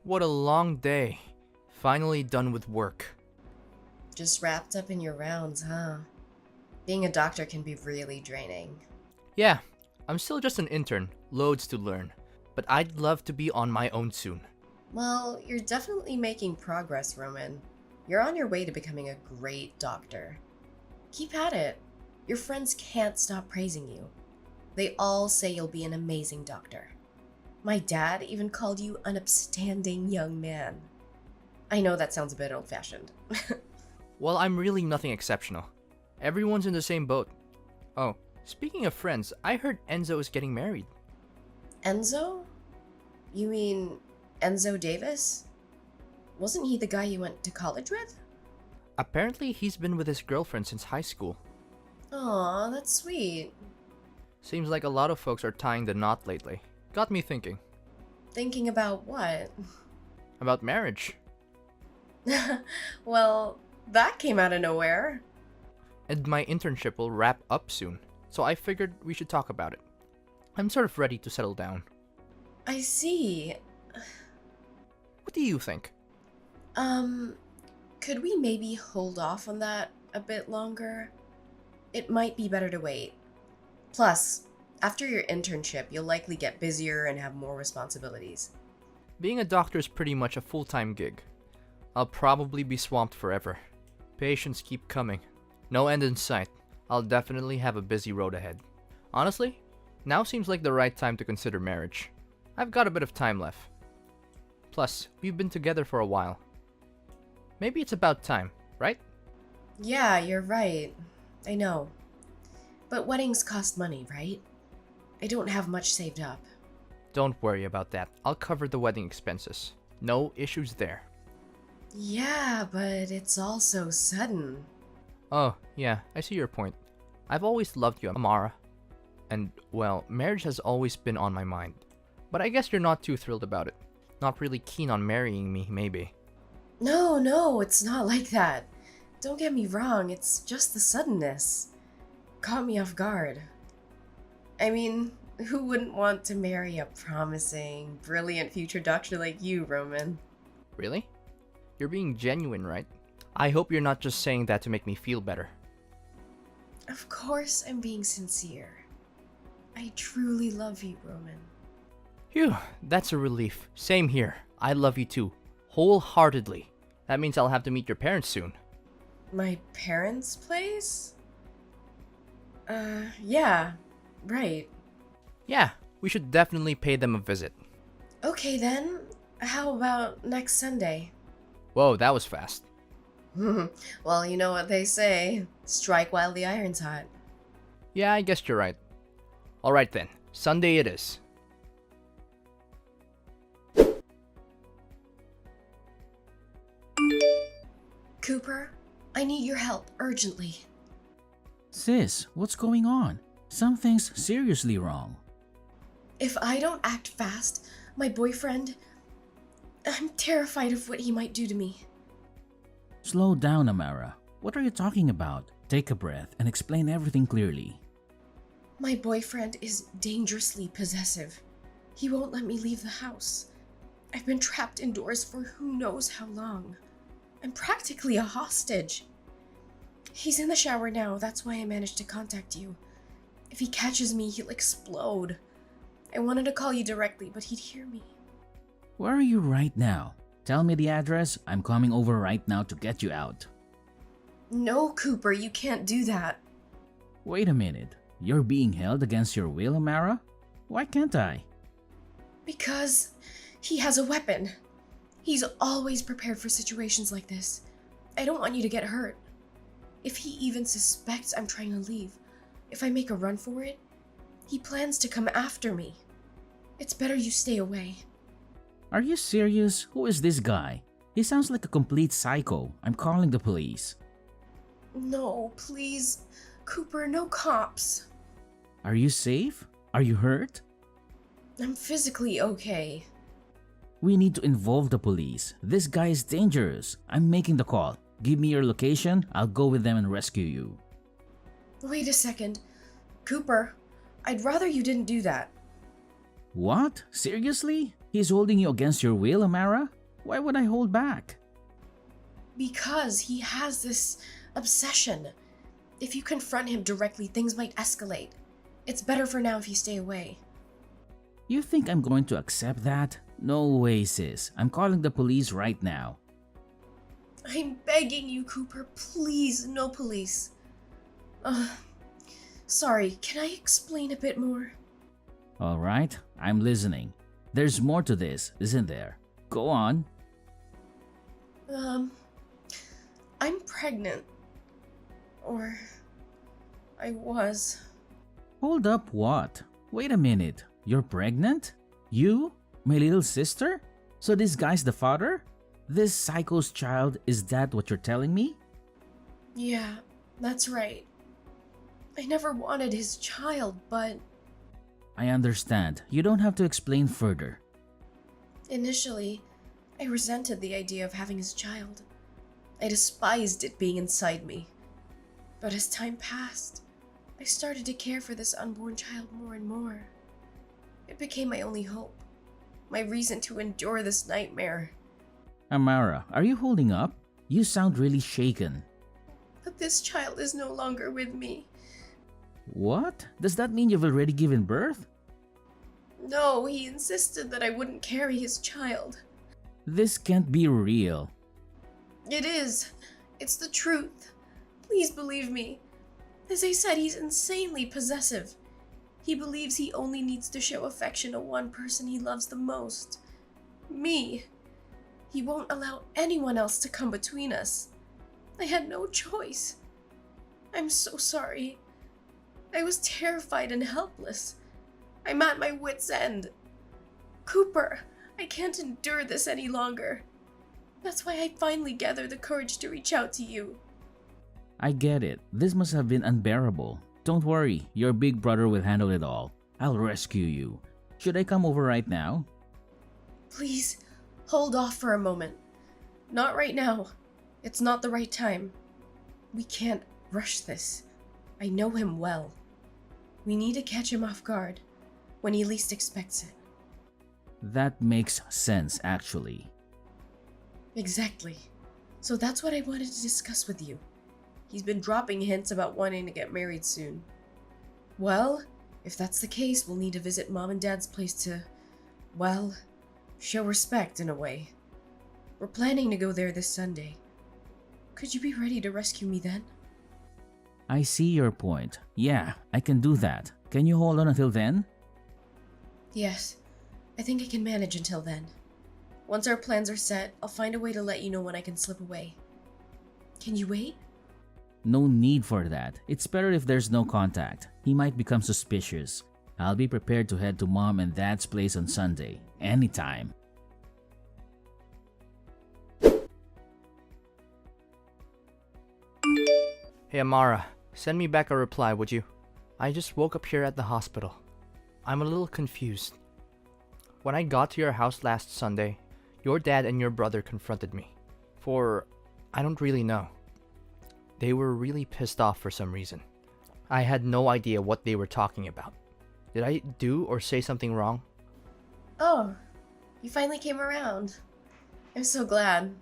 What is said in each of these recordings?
What a long day. Finally done with work. Just wrapped up in your rounds, huh? Being a doctor can be really draining. Yeah, I'm still just an intern, loads to learn. But I'd love to be on my own soon. Well, you're definitely making progress, Roman. You're on your way to becoming a great doctor. Keep at it. Your friends can't stop praising you. They all say you'll be an amazing doctor. My dad even called you an upstanding young man. I know that sounds a bit old fashioned. Well, I'm really nothing exceptional. Everyone's in the same boat. Oh, speaking of friends, I heard Enzo is getting married. Enzo? You mean Enzo Davis? Wasn't he the guy you went to college with? Apparently, he's been with his girlfriend since high school. Aw, that's sweet. Seems like a lot of folks are tying the knot lately. Got me thinking. Thinking about what? About marriage. Well, that came out of nowhere. And my internship will wrap up soon, so I figured we should talk about it. I'm sort of ready to settle down. I see. What do you think? Could we maybe hold off on that a bit longer? It might be better to wait. Plus, after your internship, you'll likely get busier and have more responsibilities. Being a doctor is pretty much a full-time gig. I'll probably be swamped forever. Patients keep coming. No end in sight. I'll definitely have a busy road ahead. Honestly, now seems like the right time to consider marriage. I've got a bit of time left. Plus, we've been together for a while. Maybe it's about time, right? Yeah, you're right. I know. But weddings cost money, right? I don't have much saved up. Don't worry about that. I'll cover the wedding expenses. No issues there. Yeah, but it's all so sudden. Oh, yeah, I see your point. I've always loved you, Amara. And, well, marriage has always been on my mind. But I guess you're not too thrilled about it. Not really keen on marrying me, maybe. No, it's not like that. Don't get me wrong, it's just the suddenness. Caught me off guard. I mean, who wouldn't want to marry a promising, brilliant future doctor like you, Roman? Really? You're being genuine, right? I hope you're not just saying that to make me feel better. Of course I'm being sincere. I truly love you, Roman. Phew, that's a relief. Same here. I love you too. Wholeheartedly. That means I'll have to meet your parents soon. My parents' place? Yeah, right. Yeah, we should definitely pay them a visit. Okay then, how about next Sunday? Whoa, that was fast. Well, you know what they say, strike while the iron's hot. Yeah, I guess you're right. Alright then, Sunday it is. Cooper, I need your help urgently. Sis, what's going on? Something's seriously wrong. If I don't act fast, my boyfriend... I'm terrified of what he might do to me. Slow down, Amara. What are you talking about? Take a breath and explain everything clearly. My boyfriend is dangerously possessive. He won't let me leave the house. I've been trapped indoors for who knows how long. I'm practically a hostage. He's in the shower now, that's why I managed to contact you. If he catches me, he'll explode. I wanted to call you directly, but he'd hear me. Where are you right now? Tell me the address. I'm coming over right now to get you out. No, Cooper, you can't do that. Wait a minute. You're being held against your will, Amara? Why can't I? Because he has a weapon. He's always prepared for situations like this. I don't want you to get hurt. If he even suspects I'm trying to leave, if I make a run for it, he plans to come after me. It's better you stay away. Are you serious? Who is this guy? He sounds like a complete psycho. I'm calling the police. No, please. Cooper, no cops. Are you safe? Are you hurt? I'm physically okay. We need to involve the police. This guy is dangerous. I'm making the call. Give me your location. I'll go with them and rescue you. Wait a second. Cooper, I'd rather you didn't do that. What? Seriously? He's holding you against your will, Amara? Why would I hold back? Because he has this obsession. If you confront him directly, things might escalate. It's better for now if you stay away. You think I'm going to accept that? No way, sis. I'm calling the police right now. I'm begging you, Cooper, please, no police. Sorry, can I explain a bit more? Alright, I'm listening. There's more to this, isn't there? Go on. I'm pregnant. Or I was. Hold up, what? Wait a minute. You're pregnant? You? My little sister? So this guy's the father? This psycho's child, is that what you're telling me? Yeah, that's right. I never wanted his child, but I understand. You don't have to explain further. initially, I resented the idea of having his child. I despised it being inside me. But as time passed, I started to care for this unborn child more and more. It became my only hope, my reason to endure this nightmare. Amara, are you holding up? You sound really shaken. But this child is no longer with me. What? Does that mean you've already given birth? No, he insisted that I wouldn't carry his child. This can't be real. It is. It's the truth. Please believe me. As I said, he's insanely possessive. He believes he only needs to show affection to one person he loves the most. Me. He won't allow anyone else to come between us. I had no choice. I'm so sorry. I was terrified and helpless. I'm at my wit's end. Cooper, I can't endure this any longer. That's why I finally gathered the courage to reach out to you. I get it. This must have been unbearable. Don't worry, your big brother will handle it all. I'll rescue you. Should I come over right now? Please, hold off for a moment. Not right now. It's not the right time. We can't rush this. I know him well. We need to catch him off guard, when he least expects it. That makes sense, actually. Exactly. So that's what I wanted to discuss with you. He's been dropping hints about wanting to get married soon. Well, if that's the case, we'll need to visit Mom and Dad's place to, well, show respect in a way. We're planning to go there this Sunday. Could you be ready to rescue me then? I see your point. Yeah, I can do that. Can you hold on until then? Yes, I think I can manage until then. Once our plans are set, I'll find a way to let you know when I can slip away. Can you wait? No need for that. It's better if there's no contact. He might become suspicious. I'll be prepared to head to Mom and Dad's place on Sunday. Anytime. Hey Amara, send me back a reply, would you? I just woke up here at the hospital. I'm a little confused. When I got to your house last Sunday, your dad and your brother confronted me. I don't really know. They were really pissed off for some reason. I had no idea what they were talking about. Did I do or say something wrong? Oh, you finally came around. I'm so glad.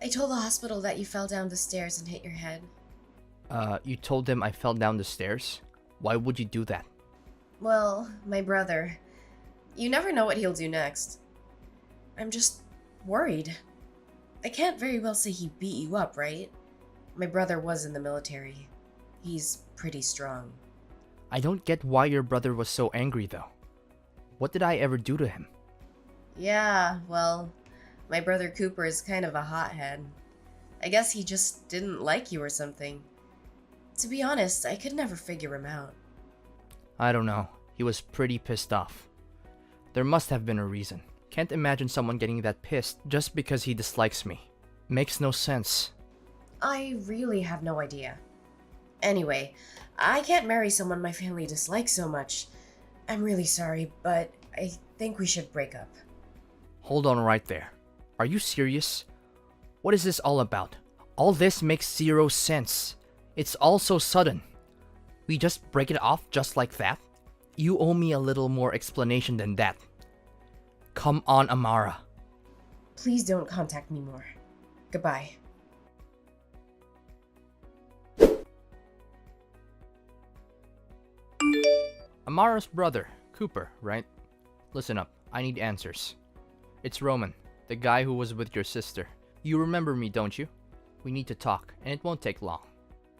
I told the hospital that you fell down the stairs and hit your head. You told them I fell down the stairs? Why would you do that? Well, my brother. You never know what he'll do next. I'm just worried. I can't very well say he beat you up, right? My brother was in the military. He's pretty strong. I don't get why your brother was so angry though. What did I ever do to him? Yeah, well, my brother Cooper is kind of a hothead. I guess he just didn't like you or something. To be honest, I could never figure him out. I don't know. He was pretty pissed off. There must have been a reason. Can't imagine someone getting that pissed just because he dislikes me. Makes no sense. I really have no idea. Anyway, I can't marry someone my family dislikes so much. I'm really sorry, but I think we should break up. Hold on right there. Are you serious? What is this all about? All this makes zero sense. It's all so sudden. We just break it off just like that? You owe me a little more explanation than that. Come on, Amara. Please don't contact me more. Goodbye. Amara's brother, Cooper, right? Listen up, I need answers. It's Roman, the guy who was with your sister. You remember me, don't you? We need to talk, and it won't take long.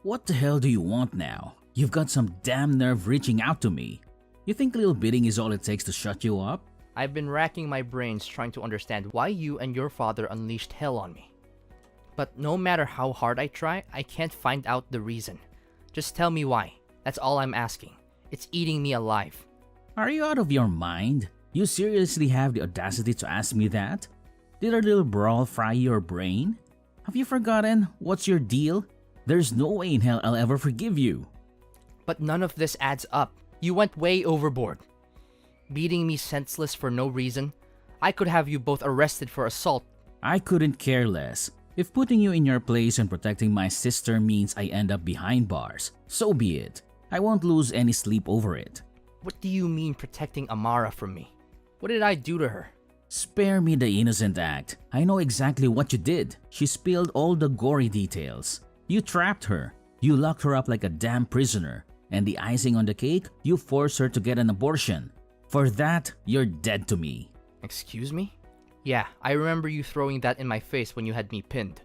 What the hell do you want now? You've got some damn nerve reaching out to me. You think little bidding is all it takes to shut you up? I've been racking my brains trying to understand why you and your father unleashed hell on me. But no matter how hard I try, I can't find out the reason. Just tell me why. That's all I'm asking. It's eating me alive. Are you out of your mind? You seriously have the audacity to ask me that? Did our little brawl fry your brain? Have you forgotten what's your deal? There's no way in hell I'll ever forgive you. But none of this adds up. You went way overboard. Beating me senseless for no reason. I could have you both arrested for assault. I couldn't care less. If putting you in your place and protecting my sister means I end up behind bars, so be it. I won't lose any sleep over it. What do you mean protecting Amara from me? What did I do to her? Spare me the innocent act. I know exactly what you did. She spilled all the gory details. You trapped her. You locked her up like a damn prisoner. And the icing on the cake, you forced her to get an abortion. For that, you're dead to me. Excuse me? Yeah, I remember you throwing that in my face when you had me pinned.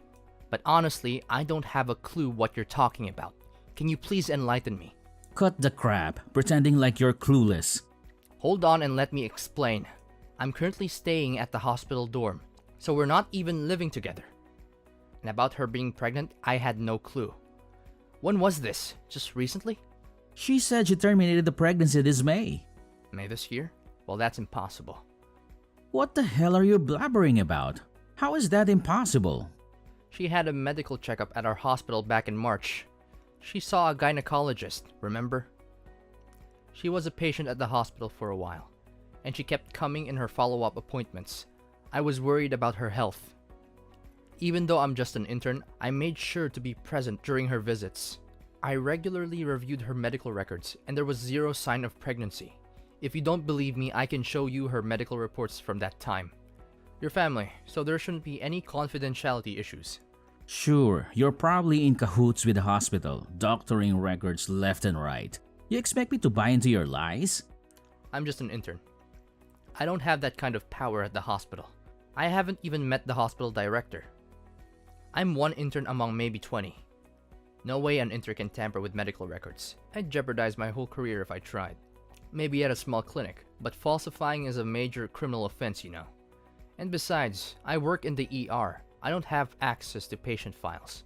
But honestly, I don't have a clue what you're talking about. Can you please enlighten me? Cut the crap, pretending like you're clueless. Hold on and let me explain. I'm currently staying at the hospital dorm, so we're not even living together. And about her being pregnant, I had no clue. When was this? Just recently? She said she terminated the pregnancy this May. May this year? Well, that's impossible. What the hell are you blabbering about? How is that impossible? She had a medical checkup at our hospital back in March. She saw a gynecologist, remember? She was a patient at the hospital for a while, and she kept coming in her follow-up appointments. I was worried about her health. Even though I'm just an intern, I made sure to be present during her visits. I regularly reviewed her medical records, and there was zero sign of pregnancy. If you don't believe me, I can show you her medical reports from that time. Your family, so there shouldn't be any confidentiality issues. Sure, you're probably in cahoots with the hospital, doctoring records left and right. You expect me to buy into your lies? I'm just an intern. I don't have that kind of power at the hospital. I haven't even met the hospital director. I'm one intern among maybe 20. No way an intern can tamper with medical records. I'd jeopardize my whole career if I tried. Maybe at a small clinic, but falsifying is a major criminal offense, you know. And besides, I work in the ER. I don't have access to patient files.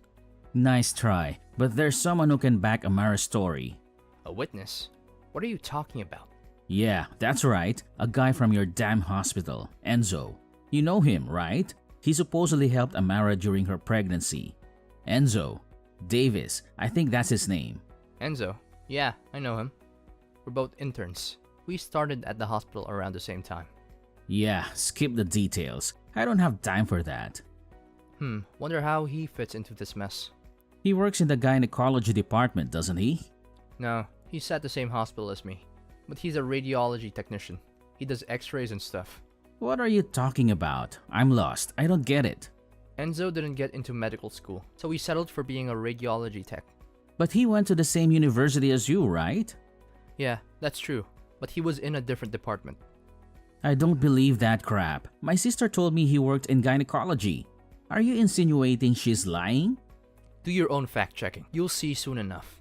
Nice try, but there's someone who can back Amara's story. A witness? What are you talking about? Yeah, that's right. A guy from your damn hospital, Enzo. You know him, right? He supposedly helped Amara during her pregnancy. Enzo. Davis, I think that's his name. Enzo? Yeah, I know him. We're both interns. We started at the hospital around the same time. Yeah, skip the details. I don't have time for that. Wonder how he fits into this mess. He works in the gynecology department, doesn't he? No, he's at the same hospital as me. But he's a radiology technician. He does x-rays and stuff. What are you talking about? I'm lost. I don't get it. Enzo didn't get into medical school, so he settled for being a radiology tech. But he went to the same university as you, right? Yeah, that's true. But he was in a different department. I don't believe that crap. My sister told me he worked in gynecology. Are you insinuating she's lying? Do your own fact-checking. You'll see soon enough.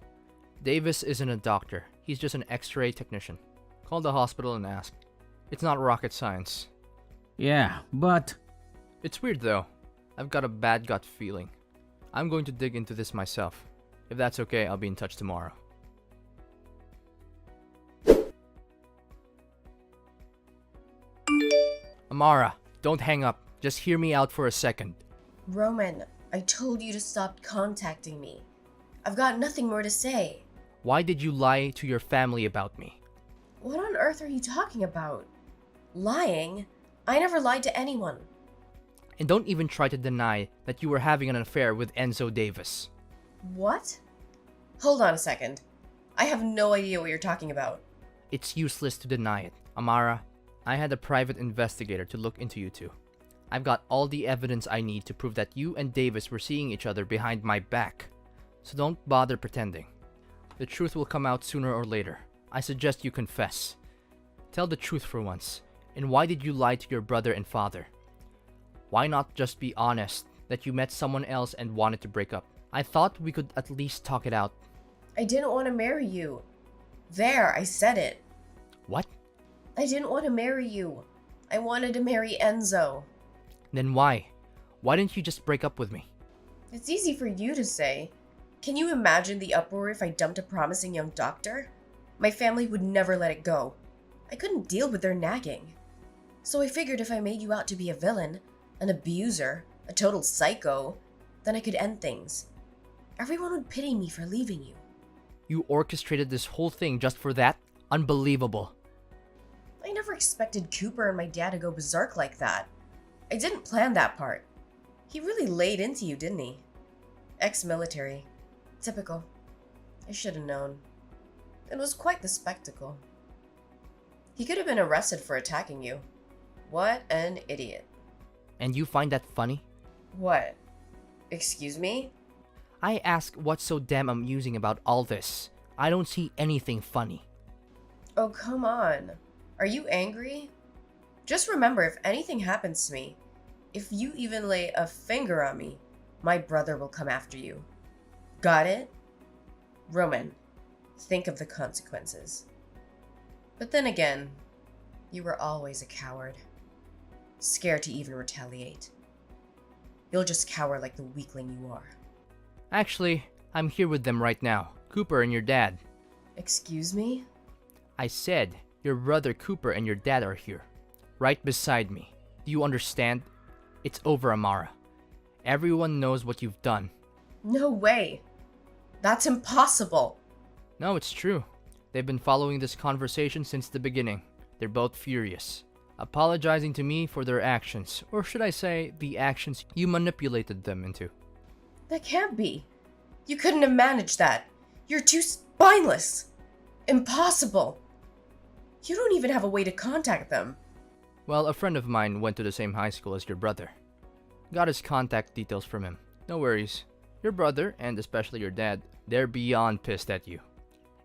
Davis isn't a doctor. He's just an x-ray technician. Call the hospital and ask. It's not rocket science. Yeah, but... It's weird though. I've got a bad gut feeling. I'm going to dig into this myself. If that's okay, I'll be in touch tomorrow. Amara, don't hang up. Just hear me out for a second. Roman, I told you to stop contacting me. I've got nothing more to say. Why did you lie to your family about me? What on earth are you talking about? Lying? I never lied to anyone. And don't even try to deny that you were having an affair with Enzo Davis. What? Hold on a second. I have no idea what you're talking about. It's useless to deny it. Amara, I had a private investigator to look into you two. I've got all the evidence I need to prove that you and Davis were seeing each other behind my back. So don't bother pretending. The truth will come out sooner or later. I suggest you confess. Tell the truth for once. And why did you lie to your brother and father? Why not just be honest that you met someone else and wanted to break up? I thought we could at least talk it out. I didn't want to marry you. There, I said it. What? I didn't want to marry you. I wanted to marry Enzo. Then why? Why didn't you just break up with me? It's easy for you to say. Can you imagine the uproar if I dumped a promising young doctor? My family would never let it go. I couldn't deal with their nagging. So I figured if I made you out to be a villain, an abuser, a total psycho, then I could end things. Everyone would pity me for leaving you. You orchestrated this whole thing just for that? Unbelievable. I never expected Cooper and my dad to go berserk like that. I didn't plan that part. He really laid into you, didn't he? Ex-military. Typical. I should have known. It was quite the spectacle. He could have been arrested for attacking you. What an idiot. And you find that funny? What? Excuse me? I ask what's so damn amusing about all this. I don't see anything funny. Oh, come on. Are you angry? Just remember, if anything happens to me, if you even lay a finger on me, my brother will come after you. Got it? Roman, think of the consequences. But then again, you were always a coward. Scared to even retaliate. You'll just cower like the weakling you are. Actually, I'm here with them right now. Cooper and your dad. Excuse me? I said your brother Cooper and your dad are here. Right beside me. Do you understand? It's over, Amara. Everyone knows what you've done. No way. That's impossible. No, it's true. They've been following this conversation since the beginning. They're both furious. Apologizing to me for their actions. Or should I say, the actions you manipulated them into. That can't be. You couldn't have managed that. You're too spineless. Impossible. You don't even have a way to contact them. Well, a friend of mine went to the same high school as your brother. Got his contact details from him. No worries. Your brother, and especially your dad, they're beyond pissed at you.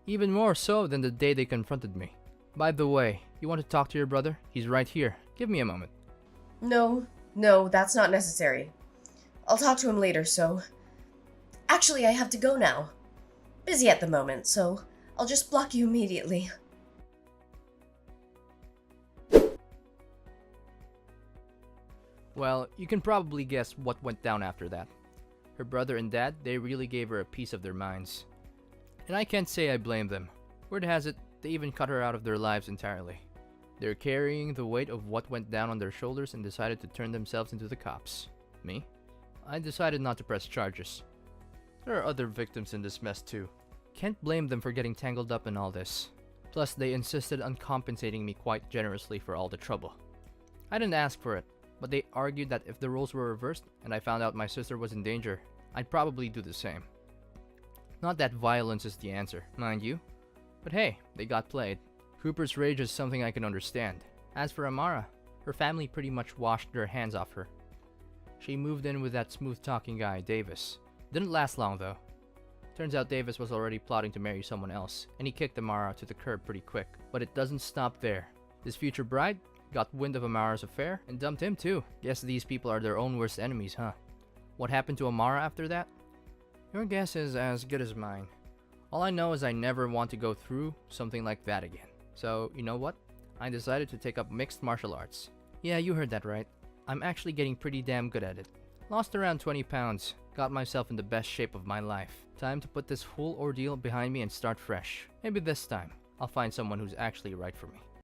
Even more so than the day they confronted me. By the way, you want to talk to your brother? He's right here. Give me a moment. No, that's not necessary. I'll talk to him later, so... Actually, I have to go now. Busy at the moment, so I'll just block you immediately. Well, you can probably guess what went down after that. Her brother and dad, they really gave her a piece of their minds. And I can't say I blame them. Word has it, they even cut her out of their lives entirely. They're carrying the weight of what went down on their shoulders and decided to turn themselves into the cops. Me? I decided not to press charges. There are other victims in this mess too. Can't blame them for getting tangled up in all this. Plus, they insisted on compensating me quite generously for all the trouble. I didn't ask for it, but they argued that if the roles were reversed and I found out my sister was in danger, I'd probably do the same. Not that violence is the answer, mind you. But hey, they got played. Cooper's rage is something I can understand. As for Amara, her family pretty much washed their hands off her. She moved in with that smooth-talking guy, Davis. Didn't last long though. Turns out Davis was already plotting to marry someone else, and he kicked Amara to the curb pretty quick. But it doesn't stop there. His future bride got wind of Amara's affair and dumped him too. Guess these people are their own worst enemies, huh? What happened to Amara after that? Your guess is as good as mine. All I know is I never want to go through something like that again. So, you know what? I decided to take up mixed martial arts. Yeah, you heard that right. I'm actually getting pretty damn good at it. Lost around 20 pounds. Got myself in the best shape of my life. Time to put this whole ordeal behind me and start fresh. Maybe this time, I'll find someone who's actually right for me.